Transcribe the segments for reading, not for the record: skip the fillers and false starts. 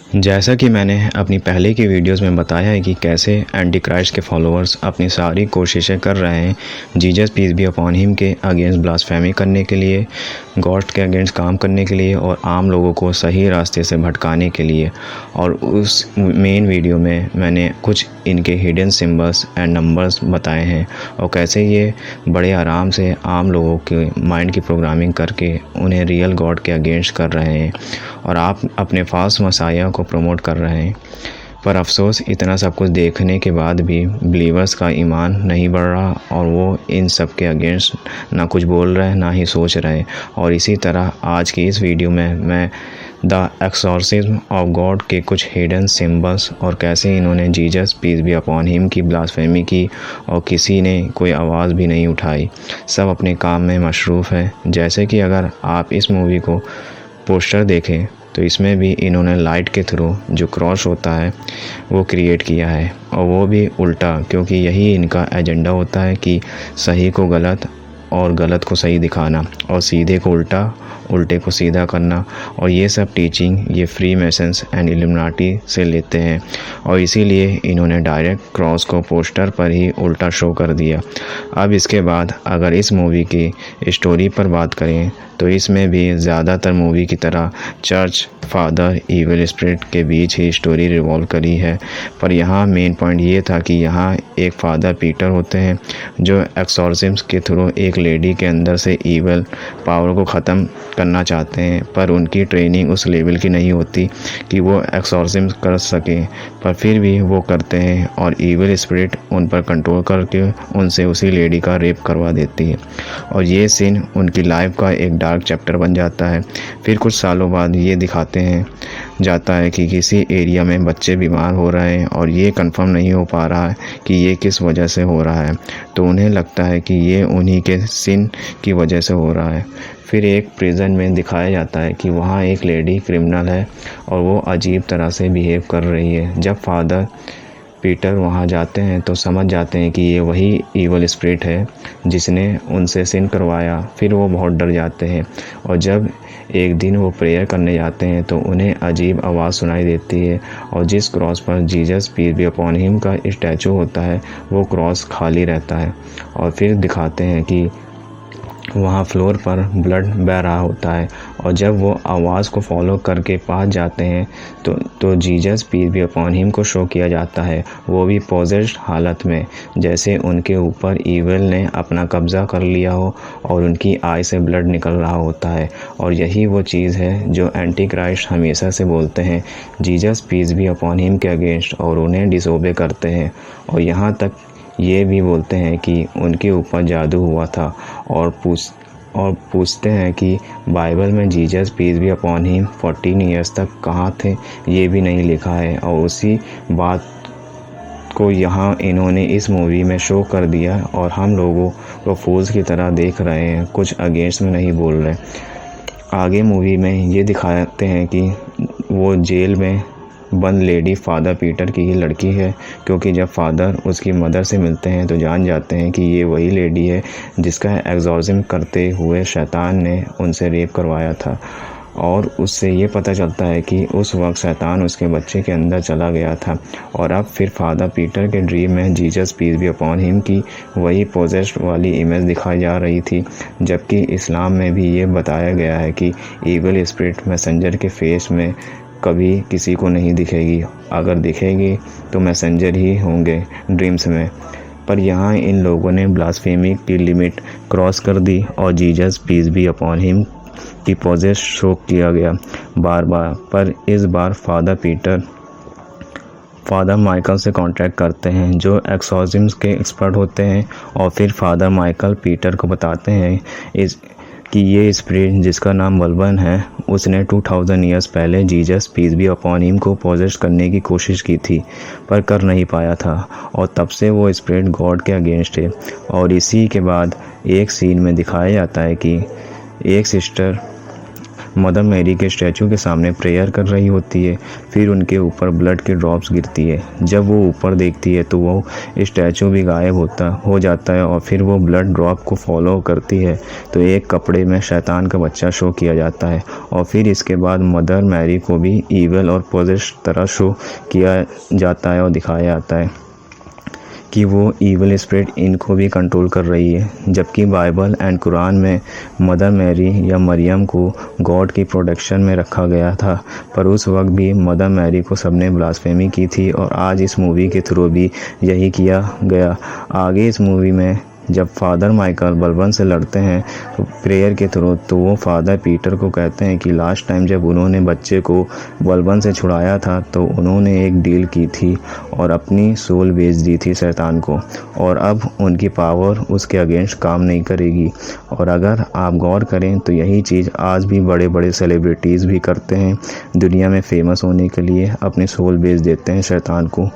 जैसा कि मैंने अपनी पहले की वीडियोस में बताया है कि कैसे एंटी क्राइस्ट के फॉलोअर्स अपनी सारी कोशिशें कर रहे हैं Jesus peace be upon him के अगेंस्ट ब्लास्फेमी करने के लिए, गॉड के अगेंस्ट काम करने के लिए और आम लोगों को सही रास्ते से भटकाने के लिए। और उस मेन वीडियो में मैंने कुछ इनके हिडन सिंबल्स एंड नंबर्स बताए हैं और कैसे ये बड़े आराम से आम लोगों के माइंड की प्रोग्रामिंग करके उन्हें रियल गॉड के अगेंस्ट कर रहे हैं और आप अपने फाल्स मसाया को प्रमोट कर रहे हैं। पर अफसोस इतना सब कुछ देखने के बाद भी बिलीवर्स का ईमान नहीं बढ़ रहा और वो इन सब के अगेंस्ट ना कुछ बोल रहे हैं ना ही सोच रहे। और इसी तरह आज की इस वीडियो में मैं द एक्सॉर्सिज्म ऑफ गॉड के कुछ हिडन सिंबल्स और कैसे इन्होंने Jesus peace be upon him की ब्लास्फेमी की और किसी ने कोई आवाज़ भी नहीं उठाई, सब अपने काम में मशरूफ़ है। जैसे कि अगर आप इस मूवी को पोस्टर देखें तो इसमें भी इन्होंने लाइट के थ्रू जो क्रॉस होता है वो क्रिएट किया है और वो भी उल्टा, क्योंकि यही इनका एजेंडा होता है कि सही को गलत और गलत को सही दिखाना और सीधे को उल्टा, उल्टे को सीधा करना। और ये सब टीचिंग ये फ्री मेसन्स एंड इल्यूमिनाटी से लेते हैं और इसीलिए इन्होंने डायरेक्ट क्रॉस को पोस्टर पर ही उल्टा शो कर दिया। अब इसके बाद अगर इस मूवी की स्टोरी पर बात करें तो इसमें भी ज़्यादातर मूवी की तरह चर्च, फादर, इविल स्पिरिट के बीच ही स्टोरी रिवॉल्व करी है। पर यहाँ मेन पॉइंट ये था कि यहाँ एक फादर पीटर होते हैं जो एक्सॉर्सिज्म के थ्रू एक लेडी के अंदर से इविल पावर को ख़त्म करना चाहते हैं, पर उनकी ट्रेनिंग उस लेवल की नहीं होती कि वो एक्सॉर्सिज्म कर सकें, पर फिर भी वो करते हैं और इविल स्पिरिट उन पर कंट्रोल करके उनसे उसी लेडी का रेप करवा देती है और ये सीन उनकी लाइफ का एक डार्क चैप्टर बन जाता है। फिर कुछ सालों बाद ये दिखाते हैं जाता है कि किसी एरिया में बच्चे बीमार हो रहे हैं और ये कंफर्म नहीं हो पा रहा है कि ये किस वजह से हो रहा है, तो उन्हें लगता है कि ये उन्हीं के सिन की वजह से हो रहा है। फिर एक प्रिजन में दिखाया जाता है कि वहाँ एक लेडी क्रिमिनल है और वो अजीब तरह से बिहेव कर रही है। जब फादर पीटर वहाँ जाते हैं तो समझ जाते हैं कि ये वही इवल स्पिरिट है जिसने उनसे सिन करवाया। फिर वो बहुत डर जाते हैं और जब एक दिन वो प्रेयर करने जाते हैं तो उन्हें अजीब आवाज़ सुनाई देती है और जिस क्रॉस पर Jesus peace be upon him का स्टैचू होता है वो क्रॉस खाली रहता है। और फिर दिखाते हैं कि वहाँ फ्लोर पर ब्लड बह रहा होता है और जब वो आवाज़ को फॉलो करके पास जाते हैं तो Jesus peace be upon him को शो किया जाता है, वो भी पॉजेस्ड हालत में, जैसे उनके ऊपर इविल ने अपना कब्ज़ा कर लिया हो और उनकी आई से ब्लड निकल रहा होता है। और यही वो चीज़ है जो एंटी क्राइस्ट हमेशा से बोलते हैं Jesus peace be upon him के अगेंस्ट और उन्हें डिसोबे करते हैं। और यहाँ तक ये भी बोलते हैं कि उनके ऊपर जादू हुआ था और पूछते हैं कि बाइबल में Jesus peace be upon him 14 years तक कहाँ थे, ये भी नहीं लिखा है। और उसी बात को यहाँ इन्होंने इस मूवी में शो कर दिया और हम लोगों को फूल्स की तरह देख रहे हैं, कुछ अगेंस्ट में नहीं बोल रहे। आगे मूवी में ये दिखाते हैं कि वो जेल में बंद लेडी फादर पीटर की ही लड़की है, क्योंकि जब फादर उसकी मदर से मिलते हैं तो जान जाते हैं कि ये वही लेडी है जिसका एग्जॉर्सिज्म करते हुए शैतान ने उनसे रेप करवाया था। और उससे ये पता चलता है कि उस वक्त शैतान उसके बच्चे के अंदर चला गया था। और अब फिर फादर पीटर के ड्रीम में Jesus peace be upon him की वही पोजेस्ड वाली इमेज दिखाई जा रही थी, जबकि इस्लाम में भी ये बताया गया है कि इविल स्पिरिट मैसेंजर के फेस में कभी किसी को नहीं दिखेगी, अगर दिखेगी तो मैसेंजर ही होंगे ड्रीम्स में। पर यहाँ इन लोगों ने ब्लास्फेमी की लिमिट क्रॉस कर दी और Jesus peace be upon him की पोजेस शो किया गया बार बार। पर इस बार फादर पीटर फादर माइकल से कांटेक्ट करते हैं जो एक्सॉर्सिज्म के एक्सपर्ट होते हैं और फिर फादर माइकल पीटर को बताते हैं कि ये स्पिरिट जिसका नाम वल्वन है उसने 2000 ईयर्स पहले Jesus peace be upon him को पोजेस करने की कोशिश की थी पर कर नहीं पाया था और तब से वो स्पिरिट गॉड के अगेंस्ट है। और इसी के बाद एक सीन में दिखाया जाता है कि एक सिस्टर मदर मैरी के स्टैचू के सामने प्रेयर कर रही होती है। फिर उनके ऊपर ब्लड की ड्रॉप्स गिरती है। जब वो ऊपर देखती है तो वो स्टैचू भी गायब हो जाता है और फिर वो ब्लड ड्रॉप को फॉलो करती है तो एक कपड़े में शैतान का बच्चा शो किया जाता है। और फिर इसके बाद मदर मैरी को भी ईविल और पोजेस तरह शो किया जाता है और दिखाया जाता है कि वो ईविल स्पिरिट इनको भी कंट्रोल कर रही है। जबकि बाइबल एंड कुरान में मदर मैरी या मरियम को गॉड की प्रोटेक्शन में रखा गया था, पर उस वक्त भी मदर मैरी को सबने ब्लास्फेमी की थी और आज इस मूवी के थ्रू भी यही किया गया। आगे इस मूवी में जब फादर माइकल बलबन से लड़ते हैं तो प्रेयर के थ्रू, तो वो फादर पीटर को कहते हैं कि लास्ट टाइम जब उन्होंने बच्चे को बलबन से छुड़ाया था तो उन्होंने एक डील की थी और अपनी सोल बेच दी थी शैतान को, और अब उनकी पावर उसके अगेंस्ट काम नहीं करेगी। और अगर आप गौर करें तो यही चीज़ आज भी बड़े बड़े सेलिब्रिटीज़ भी करते हैं। दुनिया में फेमस होने के लिए अपनी सोल बेच देते हैं शैतान को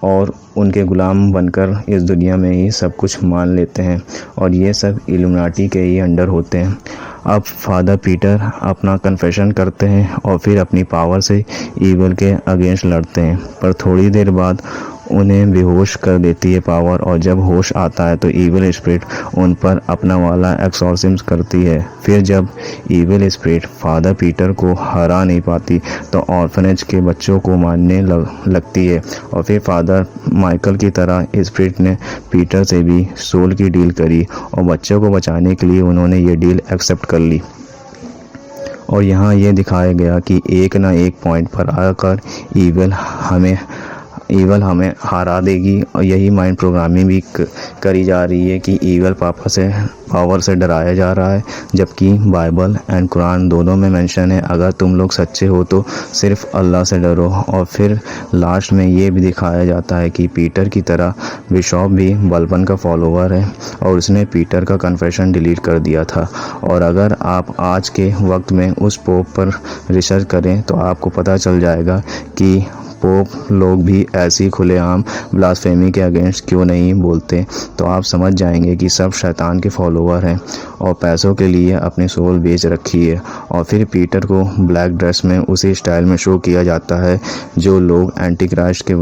और उनके गुलाम बनकर इस दुनिया में ही सब कुछ मान लेते हैं, और ये सब इल्यूमिनाटी के ही अंडर होते हैं। अब फादर पीटर अपना कन्फेशन करते हैं और फिर अपनी पावर से ईविल के अगेंस्ट लड़ते हैं, पर थोड़ी देर बाद उन्हें बेहोश कर देती है पावर, और जब होश आता है तो ईविल स्पिरिट उन पर अपना वाला एक्सॉर्सिज्म करती है। फिर जब ईविल स्पिरिट फादर पीटर को हरा नहीं पाती तो ऑर्फनेज के बच्चों को मारने लगती है, और फिर फादर माइकल की तरह स्पिरिट ने पीटर से भी सोल की डील करी और बच्चों को बचाने के लिए उन्होंने ये डील एक्सेप्ट कर ली। और यहाँ ये दिखाया गया कि एक ना एक पॉइंट पर आकर ईविल हमें हरा देगी, और यही माइंड प्रोग्रामिंग भी करी जा रही है कि ईविल पावर से डराया जा रहा है। जबकि बाइबल एंड कुरान दोनों में मेंशन है अगर तुम लोग सच्चे हो तो सिर्फ अल्लाह से डरो। और फिर लास्ट में ये भी दिखाया जाता है कि पीटर की तरह बिशॉप भी बलबन का फॉलोवर है और उसने पीटर का कन्फेशन डिलीट कर दिया था। और अगर आप आज के वक्त में उस पोप पर रिसर्च करें तो आपको पता चल जाएगा कि पोप लोग भी ऐसी खुलेआम ब्लास्फेमी के अगेंस्ट क्यों नहीं बोलते। तो आप समझ जाएंगे कि सब शैतान के फॉलोवर हैं और पैसों के लिए अपनी सोल बेच रखी है। और फिर पीटर को ब्लैक ड्रेस में उसी स्टाइल में शो किया जाता है जो लोग एंटी क्राइस्ट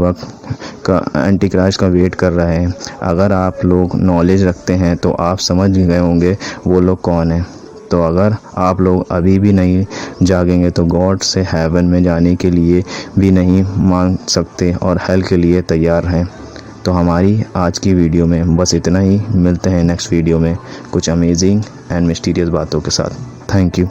का वेट कर रहे हैं। अगर आप लोग नॉलेज रखते हैं तो आप समझ गए होंगे वो लोग कौन हैं। तो अगर आप लोग अभी भी नहीं जागेंगे तो गॉड से हेवन में जाने के लिए भी नहीं मांग सकते और हेल के लिए तैयार हैं। तो हमारी आज की वीडियो में बस इतना ही। मिलते हैं नेक्स्ट वीडियो में कुछ अमेजिंग एंड मिस्टीरियस बातों के साथ। Thank you.